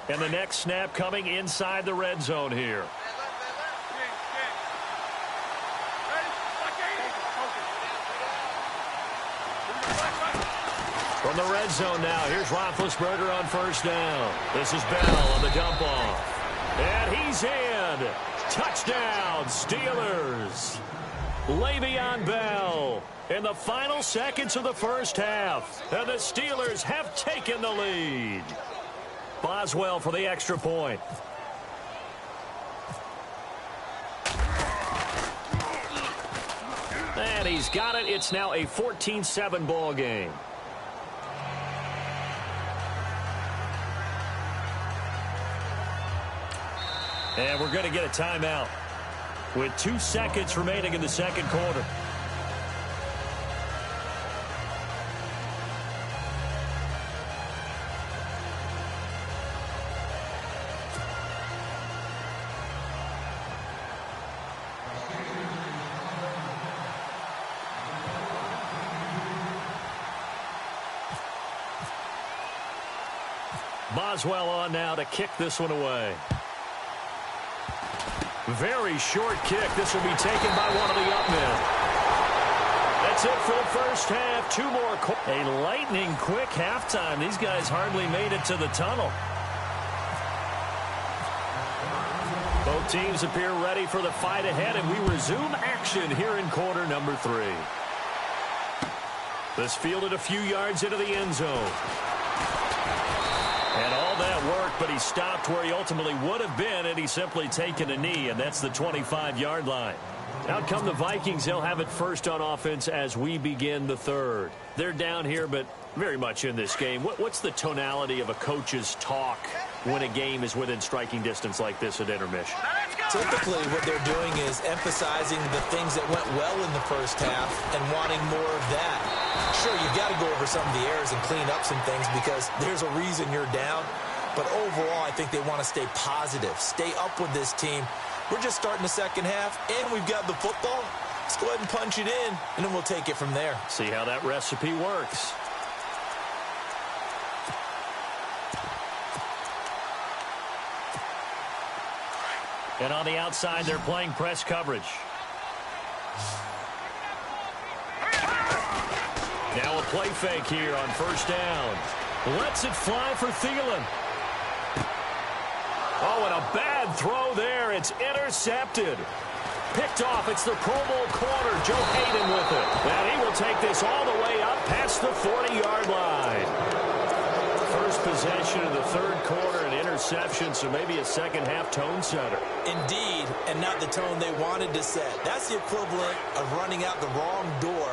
And the next snap coming inside the red zone here. From the red zone now, here's Roethlisberger on first down. This is Bell on the dump off. And he's in. Touchdown, Steelers. Le'Veon Bell in the final seconds of the first half. And the Steelers have taken the lead. Boswell for the extra point. And he's got it. It's now a 14-7 ball game. And we're going to get a timeout with 2 seconds remaining in the second quarter. Boswell on now to kick this one away. Very short kick. This will be taken by one of the up men. That's it for the first half. 2 more. A lightning quick halftime. These guys hardly made it to the tunnel. Both teams appear ready for the fight ahead, and we resume action here in quarter number 3. This fielded a few yards into the end zone. And all that worked, but he stopped where he ultimately would have been had he simply taken a knee, and that's the 25-yard line. Out come the Vikings. They'll have it first on offense as we begin the third. They're down here, but very much in this game. What's the tonality of a coach's talk when a game is within striking distance like this at intermission? Typically, what they're doing is emphasizing the things that went well in the first half and wanting more of that. Sure, you've got to go over some of the errors and clean up some things because there's a reason you're down. But overall, I think they want to stay positive, stay up with this team. We're just starting the second half, and we've got the football. Let's go ahead and punch it in, and then we'll take it from there. See how that recipe works. And on the outside, they're playing press coverage. Now a play fake here on first down. Lets it fly for Thielen. Oh, and a bad throw there. It's intercepted. Picked off. It's the Pro Bowl corner, Joe Hayden with it. And he will take this all the way up past the 40-yard line. First possession of the third quarter, an interception, so maybe a second-half tone setter. Indeed, and not the tone they wanted to set. That's the equivalent of running out the wrong door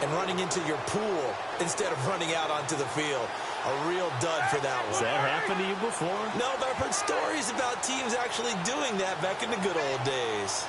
and running into your pool instead of running out onto the field. A real dud for that one. Has that happened to you before? No, but I've heard stories about teams actually doing that back in the good old days.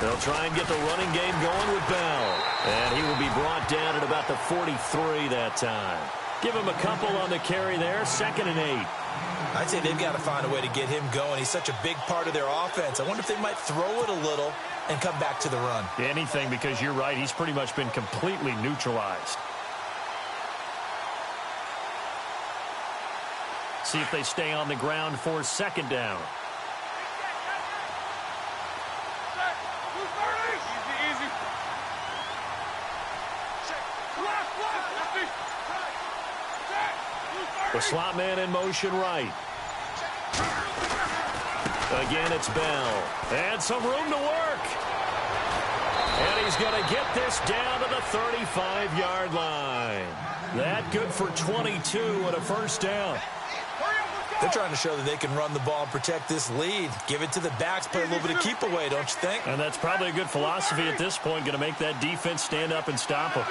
They'll try and get the running game going with Bell. And he will be brought down at about the 43 that time. Give him a couple on the carry there. 2nd and 8. I'd say they've got to find a way to get him going. He's such a big part of their offense. I wonder if they might throw it a little and come back to the run. Anything, because you're right. He's pretty much been completely neutralized. See if they stay on the ground for 2nd down. The slot man in motion right. Again, it's Bell. And some room to work. And he's going to get this down to the 35-yard line. That good for 22 and a first down. They're trying to show that they can run the ball and protect this lead. Give it to the backs, play a little bit of keep away, don't you think? And that's probably a good philosophy at this point, going to make that defense stand up and stop them.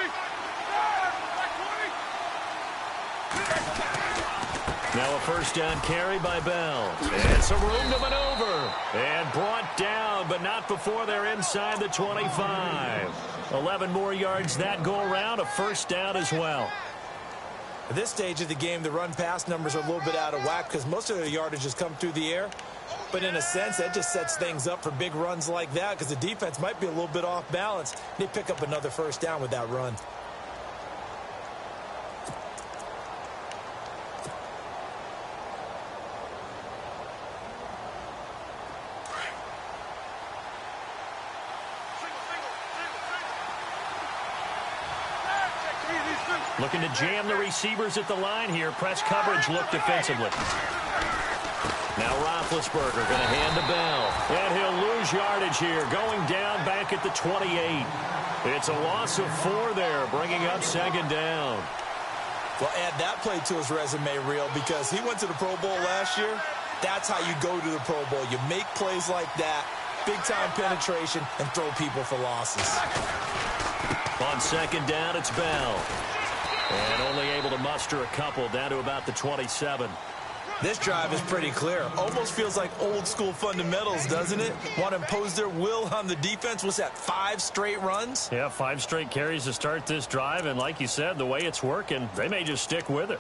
Now a first down carry by Bell. And some room to maneuver. And brought down, but not before they're inside the 25. 11 more yards that go around. A first down as well. At this stage of the game, the run-pass numbers are a little bit out of whack because most of their yardage has come through the air. But in a sense, that just sets things up for big runs like that because the defense might be a little bit off balance. They pick up another first down with that run. Looking to jam the receivers at the line here. Press coverage look defensively. Now Roethlisberger going to hand to Bell. And he'll lose yardage here. Going down back at the 28. It's a loss of 4 there, bringing up second down. Well, add that play to his resume reel because he went to the Pro Bowl last year. That's how you go to the Pro Bowl. You make plays like that, big-time penetration, and throw people for losses. On second down, it's Bell. And only able to muster a couple down to about the 27. This drive is pretty clear. Almost feels like old-school fundamentals, doesn't it? Want to impose their will on the defense. What's that, 5 straight runs? Yeah, 5 straight carries to start this drive. And like you said, the way it's working, they may just stick with it.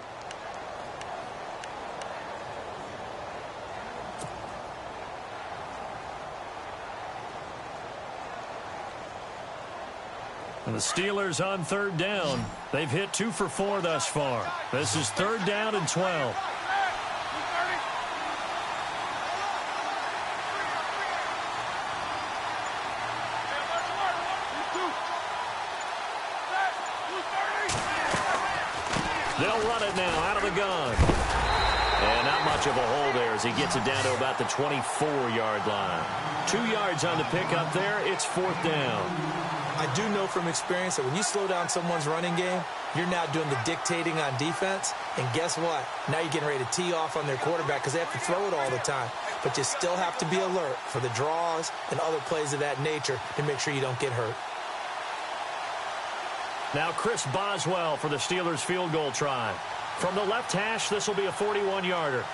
And the Steelers on third down. They've hit 2 for 4 thus far. This is third down and 12. They'll run it now out of the gun. And not much of a hole there as he gets it down to about the 24-yard line. 2 yards on the pickup there. It's fourth down. I do know from experience that when you slow down someone's running game, you're now doing the dictating on defense. And guess what? Now you're getting ready to tee off on their quarterback because they have to throw it all the time. But you still have to be alert for the draws and other plays of that nature to make sure you don't get hurt. Now Chris Boswell for the Steelers field goal try. From the left hash, this will be a 41-yarder.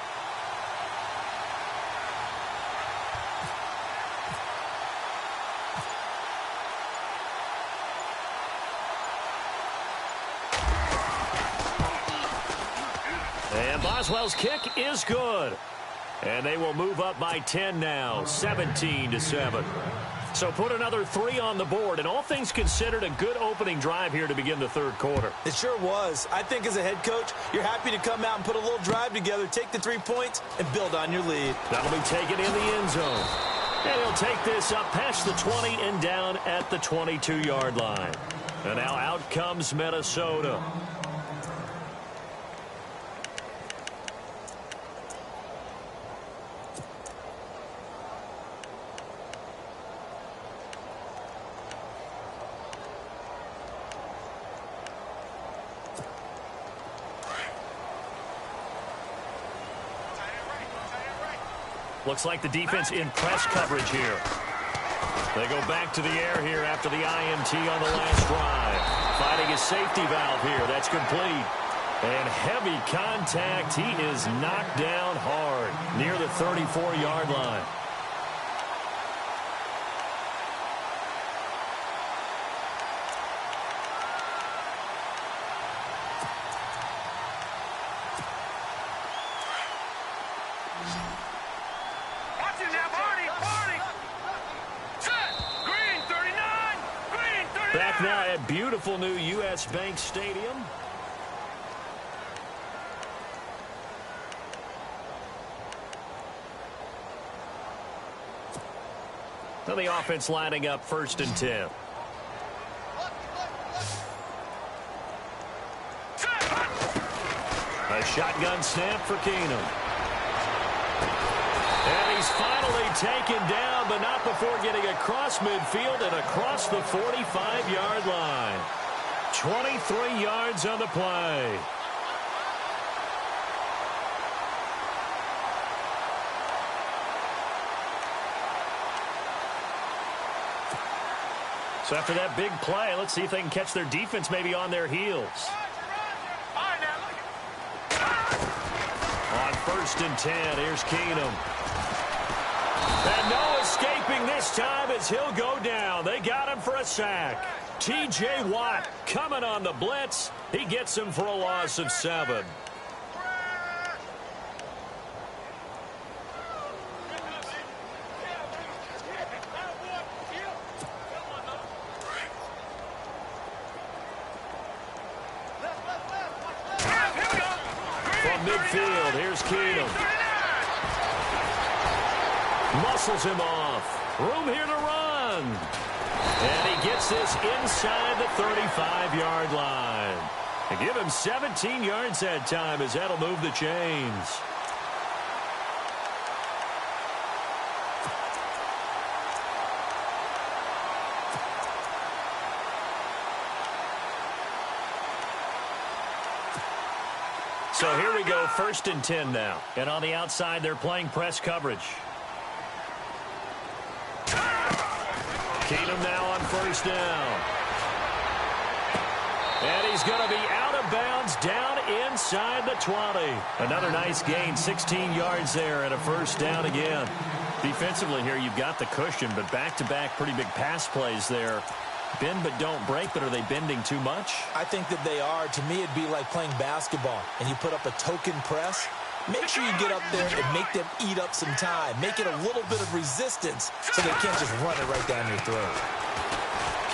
And Boswell's kick is good. And they will move up by 10 now, 17-7. So put another 3 on the board, and all things considered, a good opening drive here to begin the third quarter. It sure was. I think as a head coach, you're happy to come out and put a little drive together, take the 3 points, and build on your lead. That'll be taken in the end zone. And he'll take this up past the 20 and down at the 22-yard line. And now out comes Minnesota. Looks like the defense in press coverage here. They go back to the air here after the INT on the last drive. Finding his safety valve here. That's complete. And heavy contact. He is knocked down hard near the 34-yard line. Back now at beautiful new U.S. Bank Stadium. Now the offense lining up 1st and 10. A shotgun snap for Keenum. And he's finally taken down, but not before getting across midfield and across the 45-yard line. 23 yards on the play. So after that big play, let's see if they can catch their defense maybe on their heels. On 1st and 10, here's Keenum. And no escaping this time as he'll go down. They got him for a sack. T.J. Watt coming on the blitz. He gets him for a loss of 7. midfield. Here's Keenum. Muscles him off. Room here to run. And he gets this inside the 35-yard line. And give him 17 yards that time as that'll move the chains. So here we go, 1st and 10 now. And on the outside, they're playing press coverage. Keenum now on 1st down. And he's going to be out of bounds down inside the 20. Another nice gain, 16 yards there and a 1st down again. Defensively here, you've got the cushion, but back-to-back pretty big pass plays there. Bend but don't break, but are they bending too much? I think that they are. To me, it'd be like playing basketball, and you put up a token press. Make sure you get up there and make them eat up some time. Make it a little bit of resistance so they can't just run it right down your throat.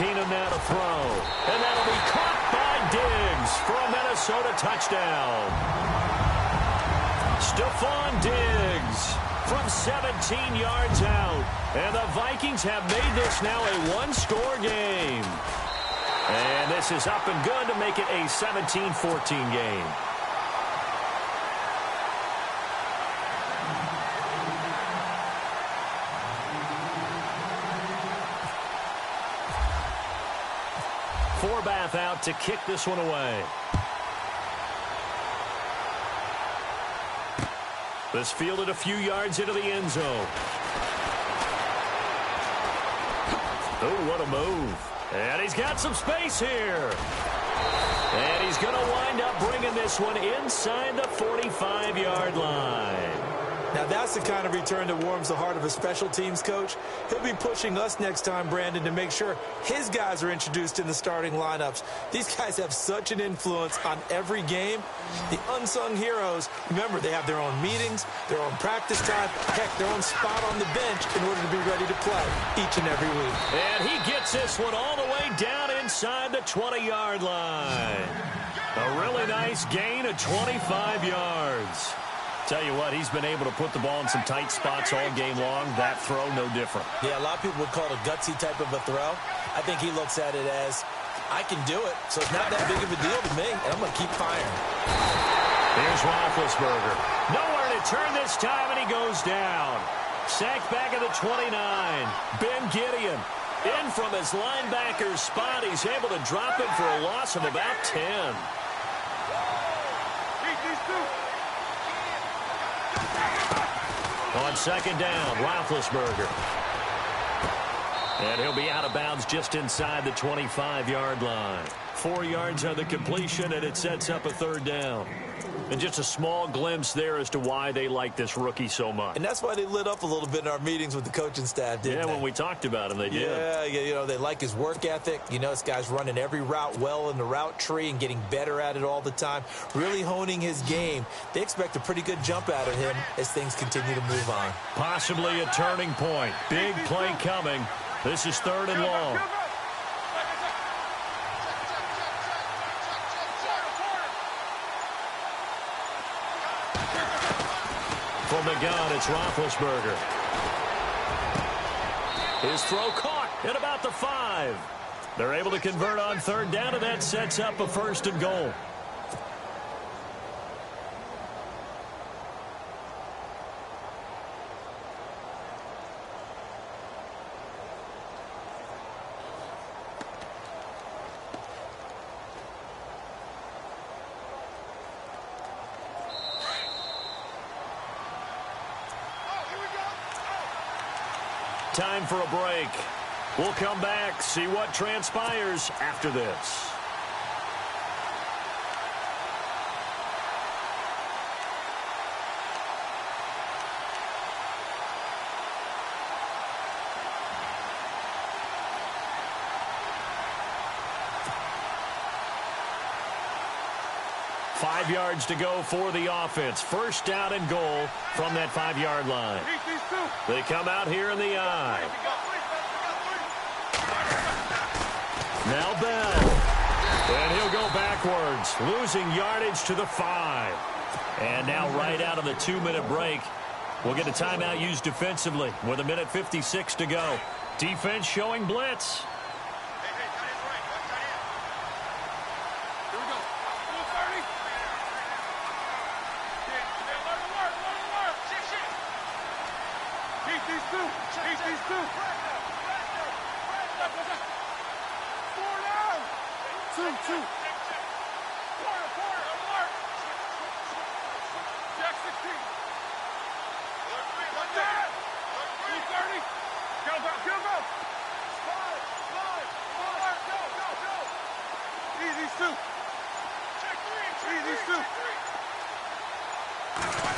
Keenum now to throw. And that'll be caught by Diggs for a Minnesota touchdown. Stephon Diggs from 17 yards out. And the Vikings have made this now a one-score game. And this is up and good to make it a 17-14 game. Forbath out to kick this one away. This fielded a few yards into the end zone. Oh, what a move. And he's got some space here. And he's going to wind up bringing this one inside the 45-yard line. Now, that's the kind of return that warms the heart of a special teams coach. He'll be pushing us next time, Brandon, to make sure his guys are introduced in the starting lineups. These guys have such an influence on every game. The unsung heroes, remember, they have their own meetings, their own practice time, heck, their own spot on the bench in order to be ready to play each and every week. And he gets this one all the way down inside the 20-yard line. A really nice gain of 25 yards. Tell you what, he's been able to put the ball in some tight spots all game long. That throw, no different. Yeah, a lot of people would call it a gutsy type of a throw. I think he looks at it as, I can do it, so it's not that big of a deal to me, and I'm going to keep firing. Here's Roethlisberger. Nowhere to turn this time, and he goes down. Sacked back at the 29. Ben Gideon in from his linebacker's spot. He's able to drop him for a loss of about 10. On 2nd down, Roethlisberger. And he'll be out of bounds just inside the 25-yard line. 4 yards on the completion, and it sets up a 3rd down. And just a small glimpse there as to why they like this rookie so much. And that's why they lit up a little bit in our meetings with the coaching staff, didn't they? When we talked about him, they did. Yeah, you know, they like his work ethic. You know, this guy's running every route well in the route tree and getting better at it all the time, really honing his game. They expect a pretty good jump out of him as things continue to move on. Possibly a turning point. Big play coming. This is 3rd and long. From the gun, it's Roethlisberger. His throw caught at about the 5. They're able to convert on 3rd down, and that sets up a 1st and goal. Time for a break. We'll come back, see what transpires after this. Five yards to go for the offense. 1st down and goal from that 5-yard line. They come out here in the eye. Now Bell. And he'll go backwards, losing yardage to the 5. And now right out of the 2-minute break, we'll get a timeout used defensively with 1:56 to go. Defense showing blitz.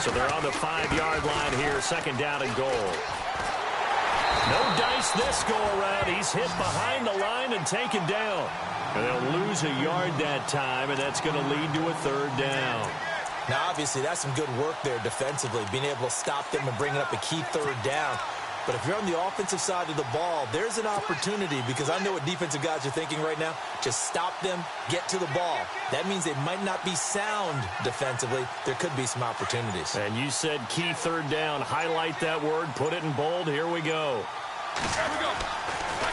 So they're on the 5-yard line here, second down and goal. No dice this go-around. He's hit behind the line and taken down. And they'll lose a yard that time, and that's going to lead to a third down. Now, obviously, that's some good work there defensively, being able to stop them and bringing up a key third down. But if you're on the offensive side of the ball, there's an opportunity, because I know what defensive guys are thinking right now. Just stop them, get to the ball. That means they might not be sound defensively. There could be some opportunities. And you said key third down. Highlight that word, put it in bold. Here we go.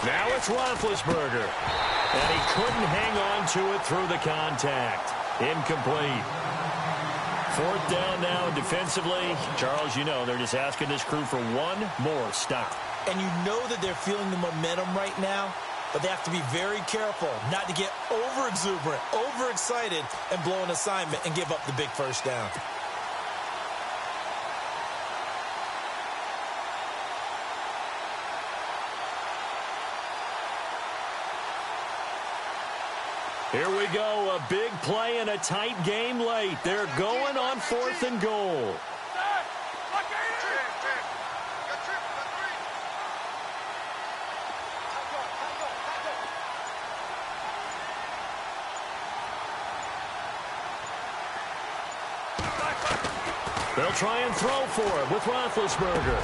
Now it's Roethlisberger. And he couldn't hang on to it through the contact. Incomplete. Fourth down now defensively. Charles, you know, they're just asking this crew for one more stop. And you know that they're feeling the momentum right now, but they have to be very careful not to get over-exuberant, overexcited, and blow an assignment and give up the big first down. Here we go, a big play and a tight game late. They're going on 4th and goal. They'll try and throw for it with Roethlisberger.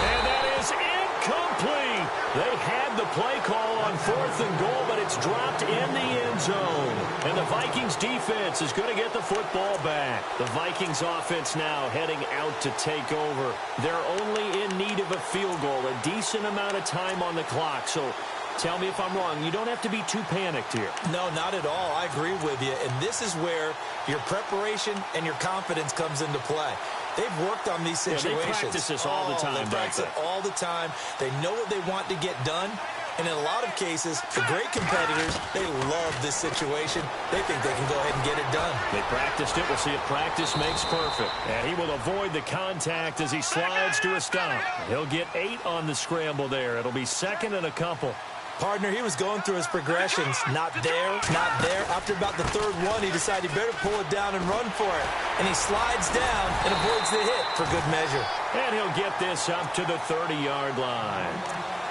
And that is incomplete. They had the play call on 4th and goal, but it's dropped in the end zone. And the Vikings defense is going to get the football back. The Vikings offense now heading out to take over. They're only in need of a field goal, a decent amount of time on the clock. So tell me if I'm wrong. You don't have to be too panicked here. No, not at all. I agree with you. And this is where your preparation and your confidence comes into play. They've worked on these situations. Yeah, they practice this all the time. They practice it all the time. They know what they want to get done. And in a lot of cases, the great competitors, they love this situation. They think they can go ahead and get it done. They practiced it. We'll see if practice makes perfect. And he will avoid the contact as he slides to a stop. He'll get 8 on the scramble there. It'll be 2nd and a couple. Partner, he was going through his progressions. Not there, not there. After about the 3rd one, he decided he better pull it down and run for it. And he slides down and avoids the hit for good measure. And he'll get this up to the 30-yard line.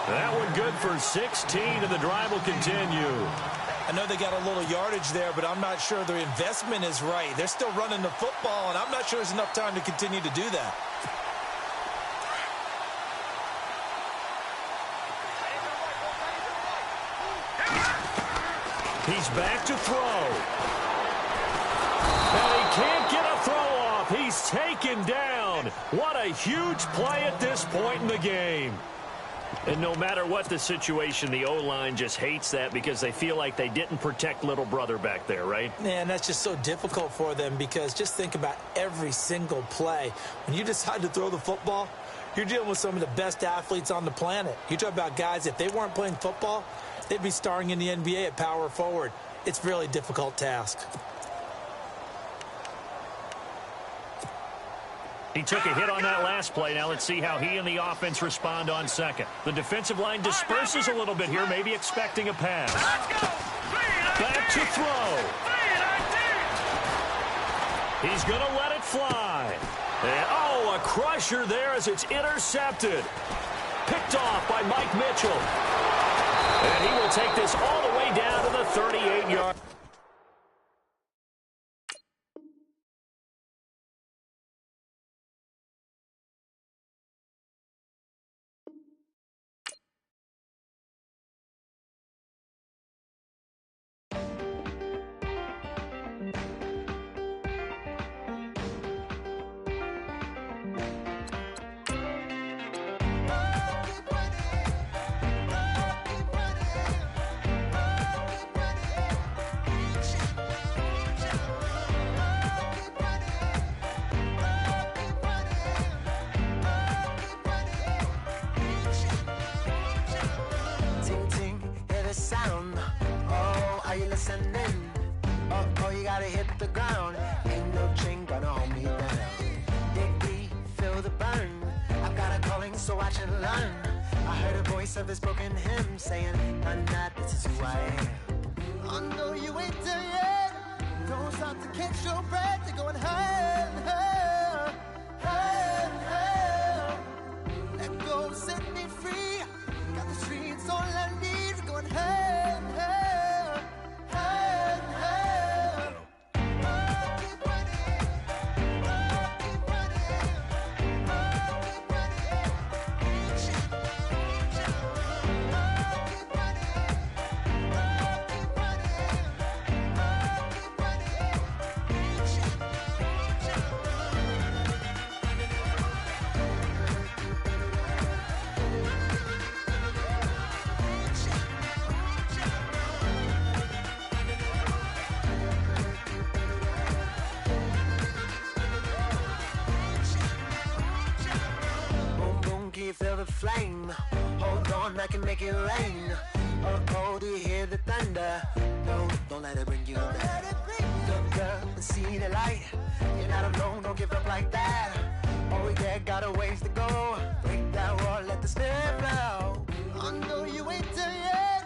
That one good for 16, and the drive will continue. I know they got a little yardage there, but I'm not sure their investment is right. They're still running the football, and I'm not sure there's enough time to continue to do that. He's back to throw. And he can't get a throw off. He's taken down. What a huge play at this point in the game. And no matter what the situation, the O-line just hates that because they feel like they didn't protect little brother back there, right? Man, that's just so difficult for them because just think about every single play. When you decide to throw the football, you're dealing with some of the best athletes on the planet. You talk about guys, if they weren't playing football, they'd be starring in the NBA at power forward. It's a really difficult task. He took a hit on that last play. Now let's see how he and the offense respond on 2nd. The defensive line disperses a little bit here, maybe expecting a pass. Back to throw. He's going to let it fly. And, oh, a crusher there as it's intercepted. Picked off by Mike Mitchell. And he will take this all the way down to the 38-yard. to burn. I've got a calling, so I should learn. I heard a voice of this broken hymn saying, none that this is who I am. I know you ain't there yet. Don't stop to catch your breath. You're going higher, higher, higher, higher. Let go, set me free. Got the streets all I need. We're going higher, higher, higher, higher. Keep running, keep running, keep feel the flame. Hold on, I can make it rain. Oh, do you hear the thunder? No, don't let it bring you down. Look up and see the light. You're not alone, don't give up like that. Oh yeah, got a ways to go. Break that wall, let the spirit flow. I know you ain't there yet.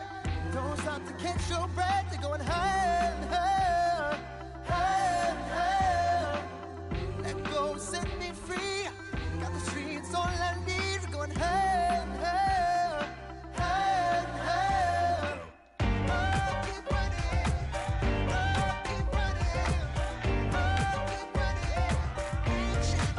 Don't stop to catch your breath. You're going higher and higher, higher and higher. Let go, set me free. Got the streets all I need. Going higher, higher, higher, higher. Keep running, keep running, keep running. Keep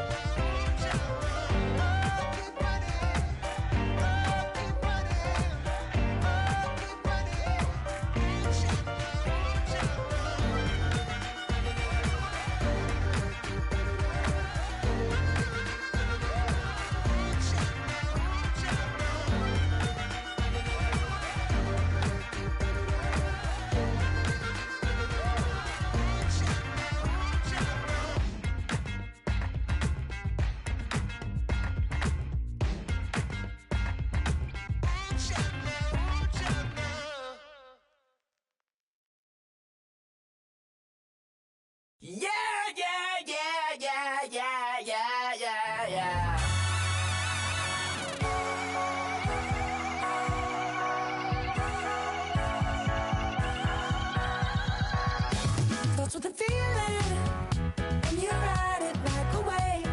Yeah, yeah, yeah, yeah, yeah, yeah, yeah, yeah. That's what the feeling, and you ride it like a wave.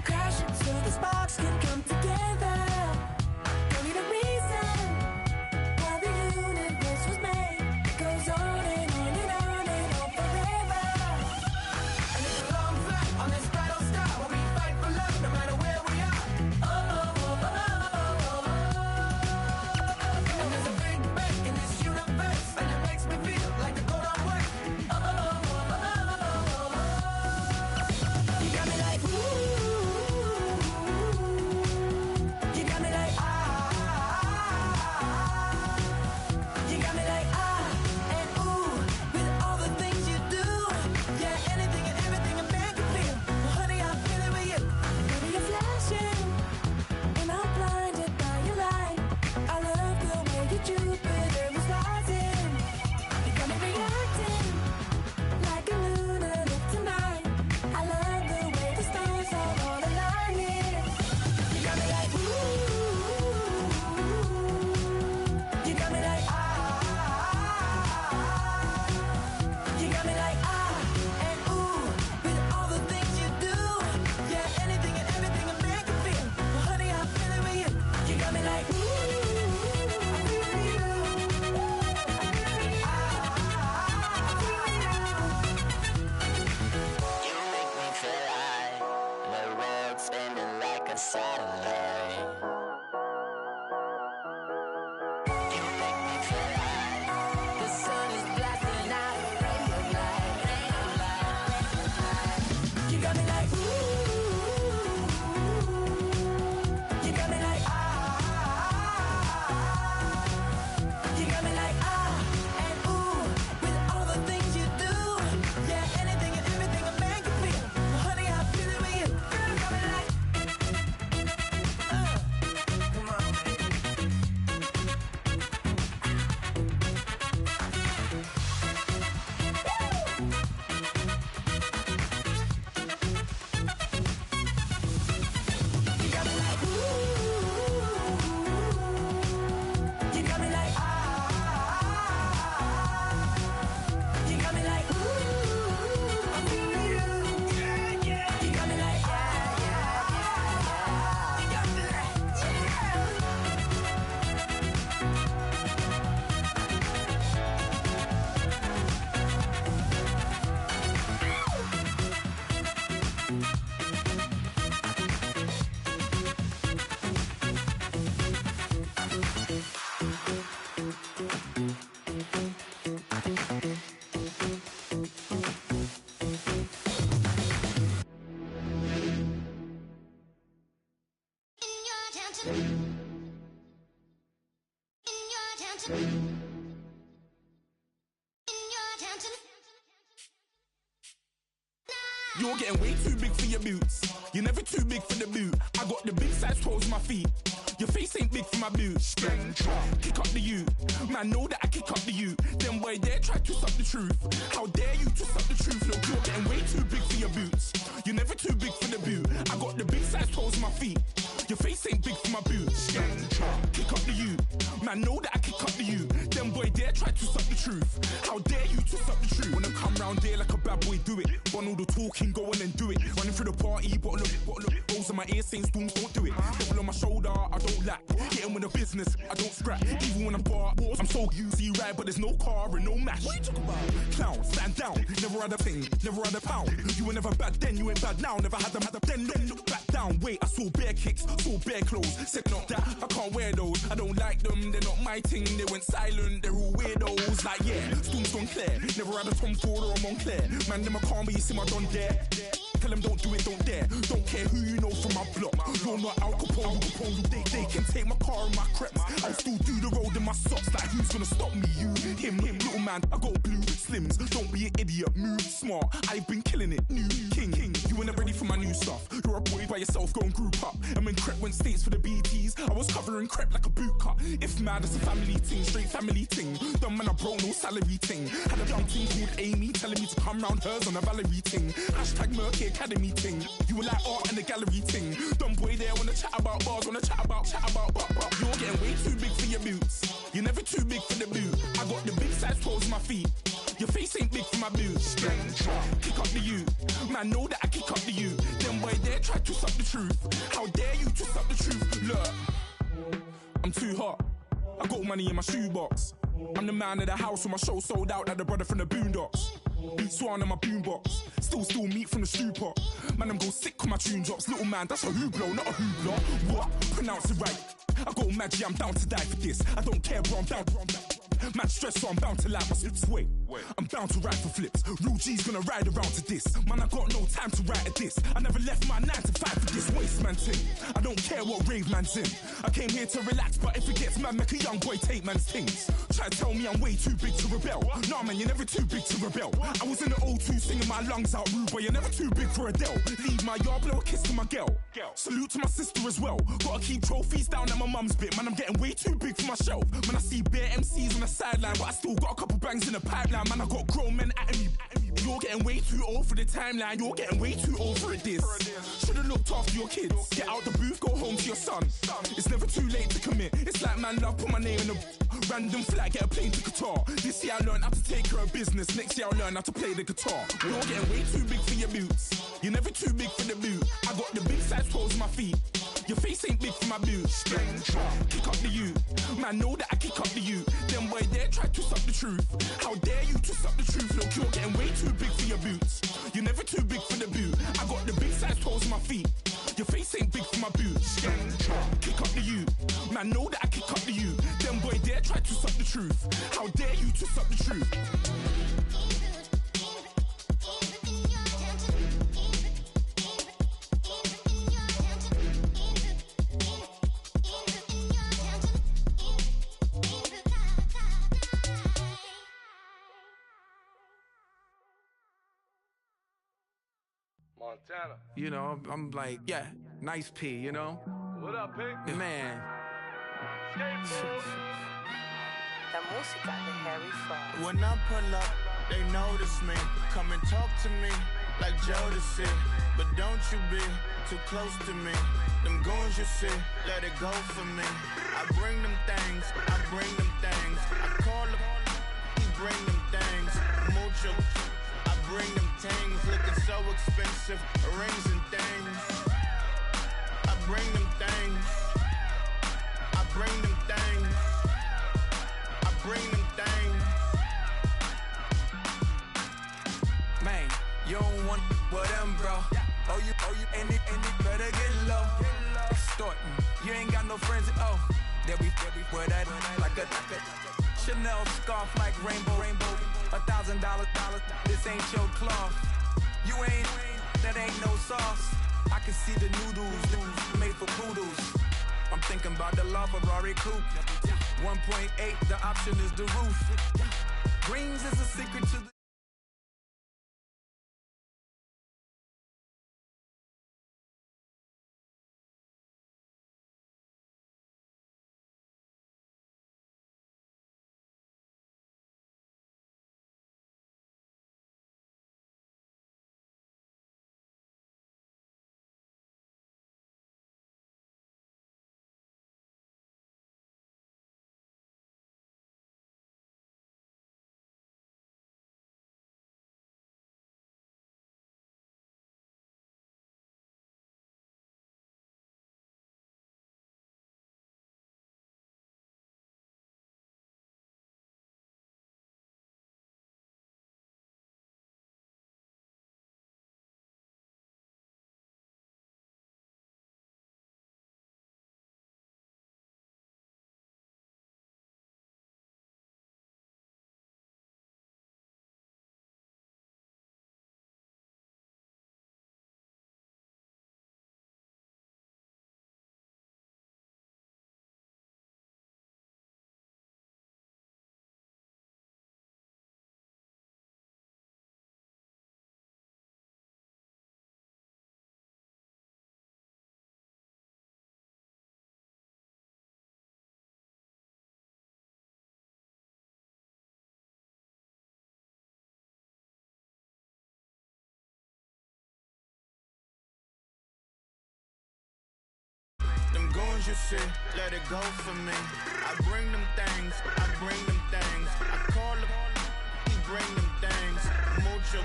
Crash it so the sparks can come together. Don't need a reason why the universe was made. It goes on and on and on and on forever. And it's a long flight on this battle star where we fight for love no matter where we are. Oh, oh, oh, oh, oh, oh. And there's a big bang in this universe, and it makes me feel like the gold on work. Oh, oh, oh, oh, oh. You're getting way too big for your boots. You're never too big for the boot. I got the big size toes on my feet. Your face ain't big for my boots. Kick up the you. Man, know that I kick up the you. Them boy there try to suck the truth. How dare you to suck the truth? Look, you're getting way too big for your boots. You're never too big for the boot. I got the big size toes on my feet. Your face ain't big for my boots. Kick up the you. Man, know that I kick up the you. Them boy there try to suck the truth. How dare you to suck the truth? Wanna come round there like a bad boy, do it. Want all the talking, go on and do it. Running through the party, bottle up. Rolls in my ear saying storms, don't do it. Double on my shoulder, I don't lack. Hitting with the business, I don't scrap. Even when I'm bar, I'm so easy ride, but there's no car and no match. What you talking about? Clown, stand down. Never had a thing, never had a pound. You were never bad then, you ain't bad now. Never had them, then look back down. Wait, I saw bare kicks, saw bare clothes. Said not that, I can't wear those. I don't like them, they're not my thing. They went silent, they're all weirdos. Like yeah, storm's gone clear. Never had a Tom Ford or a Montclair. Man, them I can't be, you see my done there. Tell them don't do it, don't dare. Don't care who you know from my block. You're not Al Capone, they can take my car and my creps. I'll still do the road in my socks. Like who's gonna stop me? You, him, little man. I got blue slims. Don't be an idiot, move smart. I've been killing it, new king. You were never ready for my new stuff. You're a boy by yourself, go and group up. And when Crep went states for the BTs, I was covering Crep like a boot cut. If mad, it's a family ting, straight family ting. Dumb man, I broke no salary ting. Had a young ting called Amy telling me to come round hers on a Valerie ting. Hashtag Murky Academy ting. You were like art and the gallery ting. Dumb boy there wanna chat about bars, wanna chat about but. You're getting way too big for your boots. You're never too big for the boot. I got the big size toes on my feet. Your face ain't big for my boots. Kick up the you. Man, know that I kick up the you. Them boy there try to suck the truth. How dare you to suck the truth? Look, I'm too hot. I got money in my shoebox. I'm the man of the house when my show sold out like the brother from the Boondocks. Beat Swan on my boombox. Still meat from the stew pot. Man, I'm go sick when my tune drops. Little man, that's a hooplo, not a hoopla. What? Pronounce it right. I go Maggie, I'm down to die for this. I don't care, bro, I'm down. Man stressed, so I'm bound to lie my slips. Wait, I'm bound to ride for flips. Real G's gonna ride around to this. Man, I got no time to write at this. I never left my 9 to 5 for this waste man thing. I don't care what rave man's in. I came here to relax, but if it gets mad, make a young boy take man's things. Try to tell me I'm way too big to rebel. Nah, man, you're never too big to rebel. I was in the O2 singing my lungs out rude, but you're never too big for Adele. Leave my yard, blow a kiss to my girl. Salute to my sister as well. Gotta keep trophies down at my mum's bit. Man, I'm getting way too big for my shelf. Man, I see bare MCs on the sideline, but I still got a couple bangs in the pipeline. Man, I got grown men at me. You're getting way too old for the timeline. You're getting way too old for a diss. Should've looked after your kids. Get out the booth, go home to your son. It's never too late to commit. It's like man love, put my name in a random flat, get a plane to Qatar. This year I learned how to take care of business. Next year I'll learn how to play the guitar. You're getting way too big for your boots. You're never too big for the boot. I got the big size toes on my feet. Your face ain't big for my boots. Kick up the you. Man, know that I kick up the you. Them boy there try to suck the truth. How dare you to suck the truth? Look, you're getting way too big for your boots. You're never too big for the boot. I got the big size toes on my feet. Your face ain't big for my boots. Kick up the you. Man, know that I kick up the you. Them boy there try to suck the truth. How dare you to suck the truth? Montana. You know, I'm like, yeah, nice P, you know? What up, Pink? Man. La música de Harry Fraud. When I pull up, they notice me. Come and talk to me like Jodeci. But don't you be too close to me. Them goons you see, let it go for me. I bring them things, I bring them things. I call them, he bring them things. Mucho, I bring them things. Looking so expensive, rings and things. I bring them things. I bring them things. I bring them things. Man, you don't want with them, bro. Oh, you, and it better get low. Extorting, you ain't got no friends. Oh, they'll be wear that like a Chanel scarf like rainbow. $1,000, this ain't your cloth. You ain't, that ain't no sauce. I can see the noodles made for poodles. I'm thinking about the law Ferrari coupe. 1.8, the option is the roof. Greens is a secret to the Them goons you see, let it go for me. I bring them things, I bring them things. I call them, he bring them things. Mucho,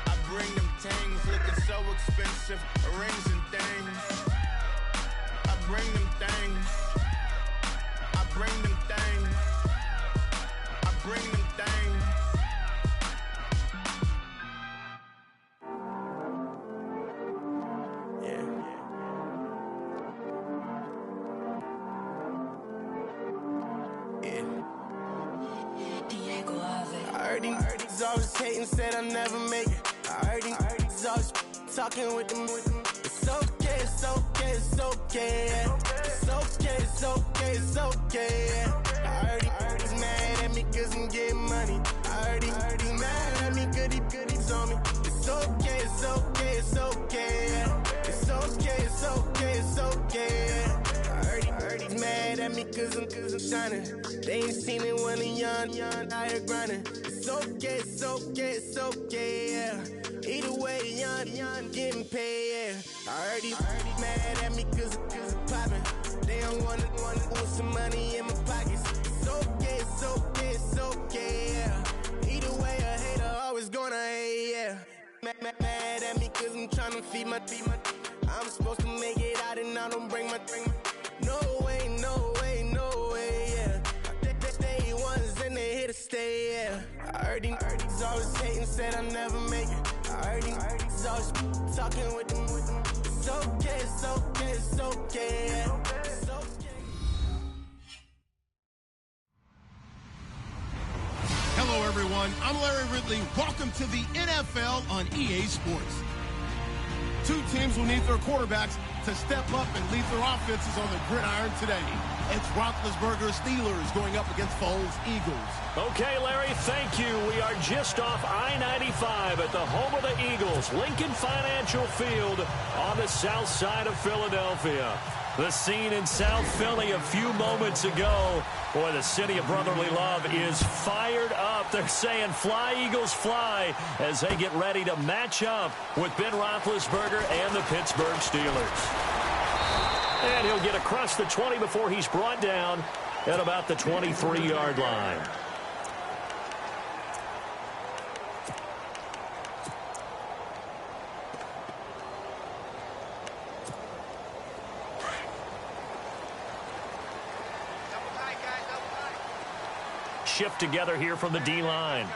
I bring them things. Looking so expensive, rings and things. I bring them things. I bring them things. I bring them things. I heard these always hating, said I never make it. I heard these always talking with them. It's okay, it's okay, it's okay. Yeah. It's okay, it's okay, it's okay. Yeah. I heard he's mad at me cause I'm getting money. I heard he's mad at me cause he's on me. It's okay, it's okay, it's okay. Yeah. It's okay, it's okay, it's okay. Yeah. I heard he's mad at me cause I'm shining. They ain't seen it when I'm young, out here grinding. It's okay, it's okay, it's okay, yeah. Either way, young, getting paid, yeah. I heard he's mad at me cause I'm poppin'. They don't wanna put some money in my pockets. It's okay, it's okay, it's okay, yeah. Either way, a hater always gonna hate, yeah. Mad at me cause I'm tryna feed my I'm supposed to make it out and I don't bring my No way, no way, no way, yeah. They ones and they here to stay, yeah. I heard he's always hating, said I never make it. I heard he's always talking with them. It's okay, it's okay, it's okay, yeah. It's okay. Hello, everyone. I'm Larry Ridley. Welcome to the NFL on EA Sports. Two teams will need their quarterbacks to step up and lead their offenses on the gridiron today. It's Roethlisberger's Steelers going up against Foles' Eagles. Okay, Larry, thank you. We are just off I-95 at the home of the Eagles, Lincoln Financial Field on the south side of Philadelphia. The scene in South Philly a few moments ago. Boy, the city of brotherly love is fired up. They're saying, fly, Eagles, fly, as they get ready to match up with Ben Roethlisberger and the Pittsburgh Steelers. And he'll get across the 20 before he's brought down at about the 23-yard line. Shift together here from the D-line.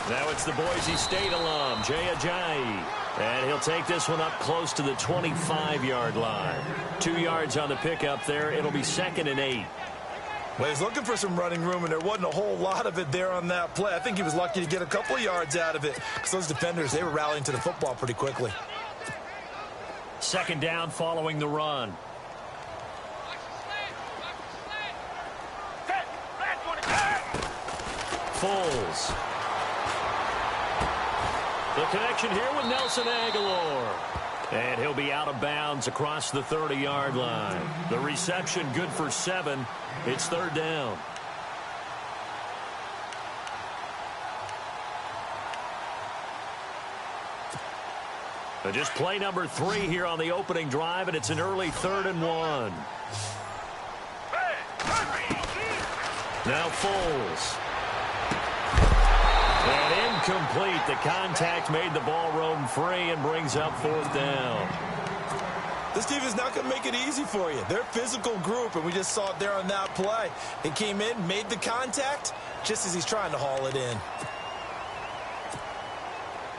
Now it's the Boise State alum, Jay Ajayi. And he'll take this one up close to the 25-yard line. 2 yards on the pickup there. It'll be 2nd and 8. Well, he's looking for some running room, and there wasn't a whole lot of it there on that play. I think he was lucky to get a couple of yards out of it because those defenders, they were rallying to the football pretty quickly. second down following the run. Foles. The connection here with Nelson Aguilar. And he'll be out of bounds across the 30-yard line. The reception good for 7. It's third down. Just play number 3 here on the opening drive, and it's an early 3rd and 1. Now Foles. And incomplete. The contact made the ball roam free and brings up 4th down. This team is not going to make it easy for you. They're a physical group, and we just saw it there on that play. He came in, made the contact, just as he's trying to haul it in.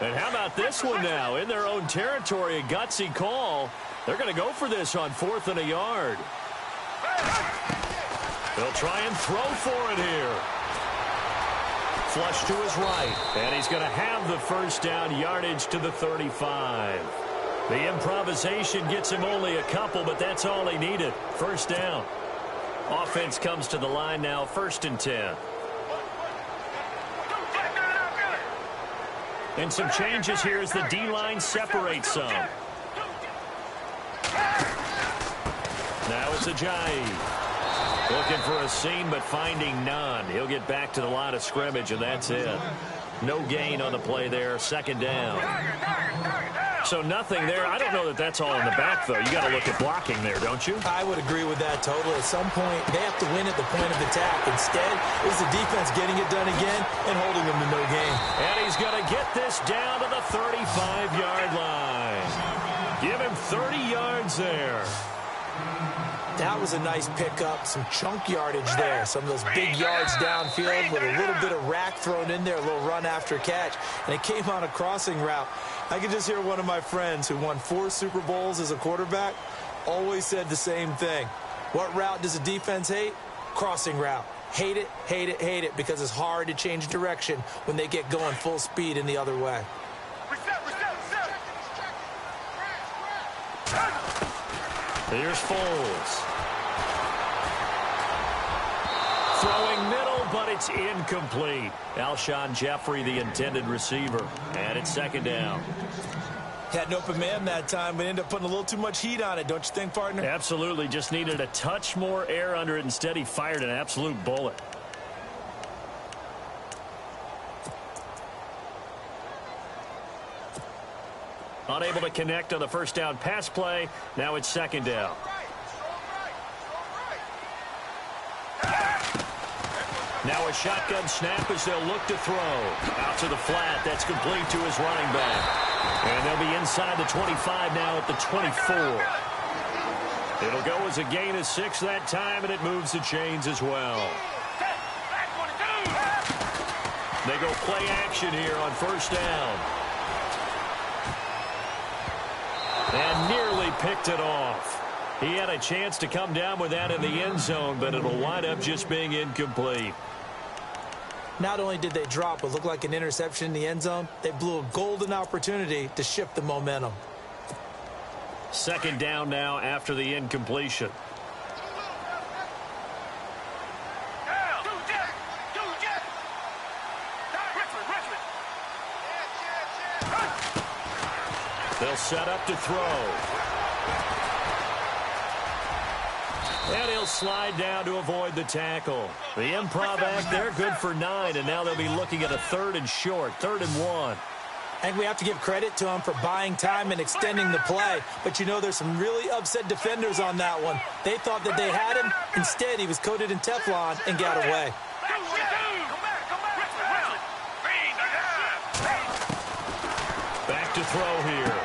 And how about this one now? In their own territory, a gutsy call. They're going to go for this on 4th and a yard. They'll try and throw for it here. Flush to his right. And he's going to have the first down, yardage to the 35. The improvisation gets him only a couple, but that's all he needed. First down. Offense comes to the line now, 1st and 10. And some changes here as the D-line separates some. Now it's Ajayi. Looking for a seam, but finding none. He'll get back to the line of scrimmage, and that's it. No gain on the play there. Second down. So nothing there. I don't know that that's all in the back, though. You got to look at blocking there, don't you? I would agree with that totally. At some point, they have to win at the point of attack. Instead, it's the defense getting it done again and holding them to no gain. And he's going to get this down to the 35-yard line. Give him 30 yards there. That was a nice pickup, some chunk yardage there. Some of those big yards downfield with a little bit of rack thrown in there, a little run after catch. And it came on a crossing route. I can just hear one of my friends who won 4 Super Bowls as a quarterback always said the same thing. What route does a defense hate? Crossing route. Hate it, hate it, hate it, because it's hard to change direction when they get going full speed in the other way. Here's Foles. Throwing middle, but it's incomplete. Alshon Jeffrey, the intended receiver. And it's second down. Had an open man that time, but ended up putting a little too much heat on it, don't you think, partner? Absolutely. Just needed a touch more air under it. Instead, he fired an absolute bullet. Unable to connect on the first down pass play. Now it's second down. Now a shotgun snap as they'll look to throw. Out to the flat. That's complete to his running back. And they'll be inside the 25 now at the 24. It'll go as a gain of 6 that time, and it moves the chains as well. They go play action here on first down. And nearly picked it off. He had a chance to come down with that in the end zone, but it'll wind up just being incomplete. Not only did they drop what looked like an interception in the end zone, they blew a golden opportunity to shift the momentum. Second down now after the incompletion. They'll set up to throw. And he'll slide down to avoid the tackle. The improv act, they're good for 9, and now they'll be looking at a 3rd and short, 3rd and 1. I think we have to give credit to him for buying time and extending the play. But, you know, there's some really upset defenders on that one. They thought that they had him. Instead, he was coated in Teflon and got away. Back to throw here.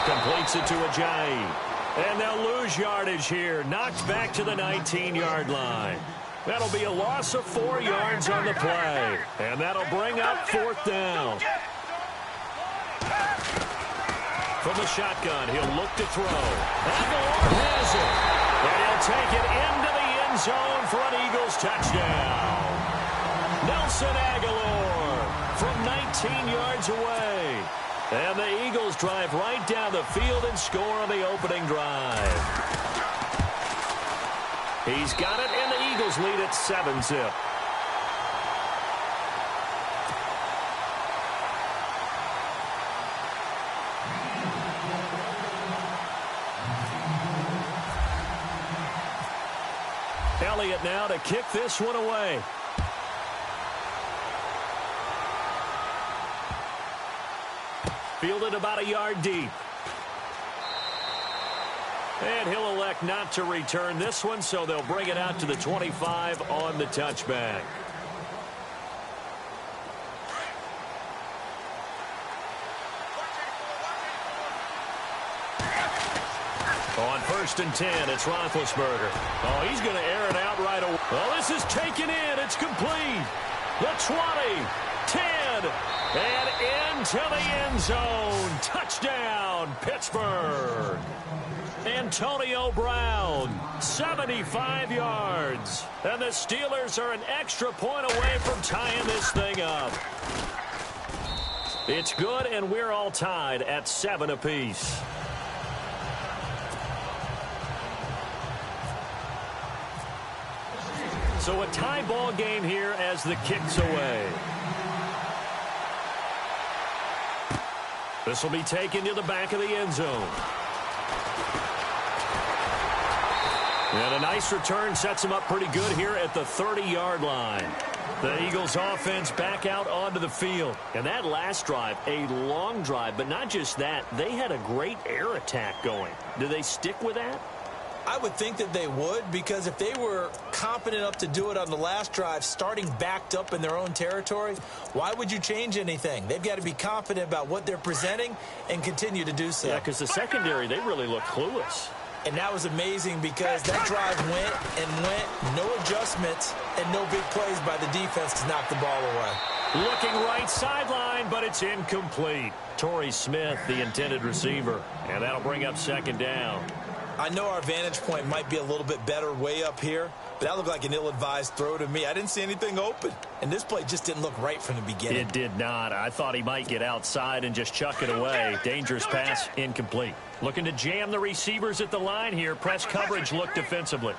Completes it to Ajayi. And they'll lose yardage here. Knocked back to the 19-yard line. That'll be a loss of 4 yards on the play. And that'll bring up 4th down. From the shotgun, he'll look to throw. Aguilar has it. And he'll take it into the end zone for an Eagles touchdown. Nelson Aguilar from 19 yards away. And the Eagles drive right down the field and score on the opening drive. He's got it, and the Eagles lead at 7-zip. Elliott now to kick this one away. Fielded about a yard deep. And he'll elect not to return this one, so they'll bring it out to the 25 on the touchback. On 1st and 10, it's Roethlisberger. Oh, he's going to air it out right away. Well, this is taken in. It's complete. The 20, 10, and into the end zone. Touchdown, Pittsburgh. Antonio Brown, 75 yards. And the Steelers are an extra point away from tying this thing up. It's good, and we're all tied at 7 apiece. So a tie ball game here as the kick's away. This will be taken to the back of the end zone. And a nice return sets him up pretty good here at the 30-yard line. The Eagles offense back out onto the field. And that last drive, a long drive, but not just that, they had a great air attack going. Do they stick with that? I would think that they would, because if they were confident enough to do it on the last drive, starting backed up in their own territory, why would you change anything? They've got to be confident about what they're presenting and continue to do so. Yeah, because the secondary, they really look clueless. And that was amazing because that drive went and went, no adjustments, and no big plays by the defense to knock the ball away. Looking right sideline, but it's incomplete. Torrey Smith, the intended receiver, and that'll bring up 2nd down. I know our vantage point might be a little bit better way up here, but that looked like an ill-advised throw to me. I didn't see anything open, and this play just didn't look right from the beginning. It did not. I thought he might get outside and just chuck it away. Dangerous pass, incomplete. Looking to jam the receivers at the line here. Press coverage look defensively.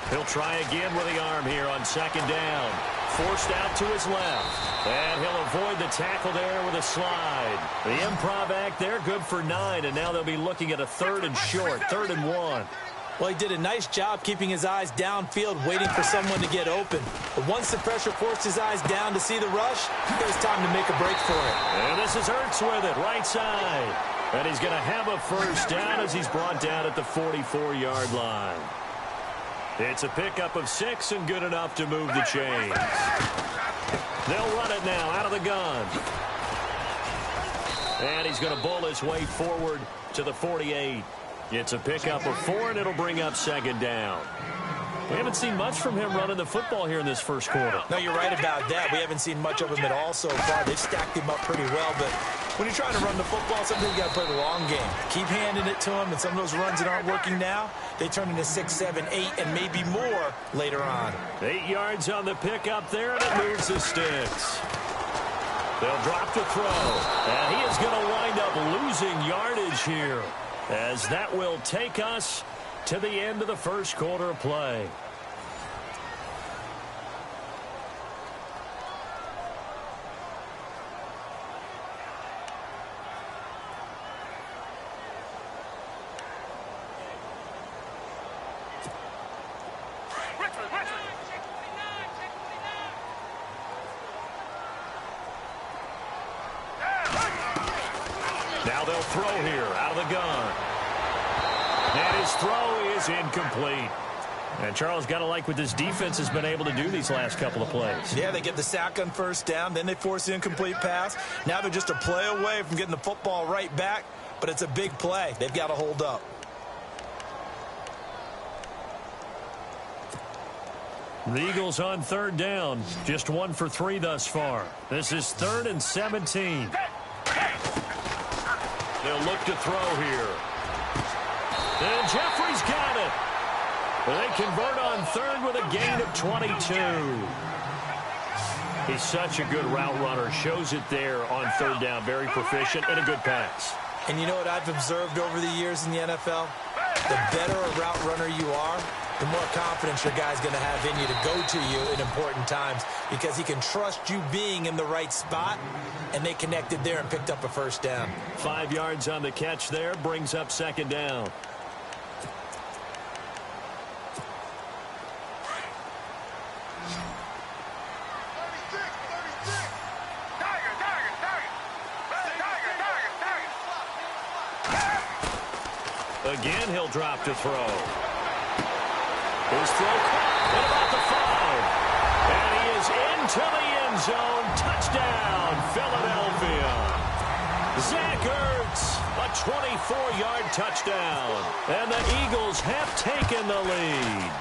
He'll try again with the arm here on 2nd down. Forced out to his left. And he'll avoid the tackle there with a slide. The improv act there, good for 9. And now they'll be looking at a 3rd and short, 3rd and 1. Well, he did a nice job keeping his eyes downfield, waiting for someone to get open. But once the pressure forced his eyes down to see the rush, it was time to make a break for it. And this is Ertz with it, right side. And he's going to have a 1st down as he's brought down at the 44-yard line. It's a pickup of 6 and good enough to move the chains. They'll run it now out of the gun. And he's going to bull his way forward to the 48. It's a pickup of 4, and it'll bring up 2nd down. We haven't seen much from him running the football here in this first quarter. No, you're right about that. We haven't seen much of him at all so far. They've stacked him up pretty well, but when you're trying to run the football, sometimes you got to play the long game. Keep handing it to him, and some of those runs that aren't working now, they turn into 6, 7, 8, and maybe more later on. 8 yards on the pickup there, and it moves the sticks. They'll drop the throw, and he is going to wind up losing yardage here, as that will take us to the end of the first quarter of play. Now they'll throw here out of the gun. And his throw is incomplete. And Charles, got to like what this defense has been able to do these last couple of plays. Yeah, they get the sack on 1st down, then they force the incomplete pass. Now they're just a play away from getting the football right back, but it's a big play. They've got to hold up. The Eagles on 3rd down. Just 1 for 3 thus far. This is 3rd and 17. They'll look to throw here. And Jeffrey They convert on third with a gain of 22. He's such a good route runner. Shows it there on third down. Very proficient and a good pass. And you know what I've observed over the years in the NFL? The better a route runner you are, the more confidence your guy's going to have in you to go to you in important times because he can trust you being in the right spot, and they connected there and picked up a first down. 5 yards on the catch there, brings up second down. Again, he'll drop to throw. His throw caught at about the 5. And he is into the end zone. Touchdown, Philadelphia. Zach Ertz, a 24-yard touchdown. And the Eagles have taken the lead.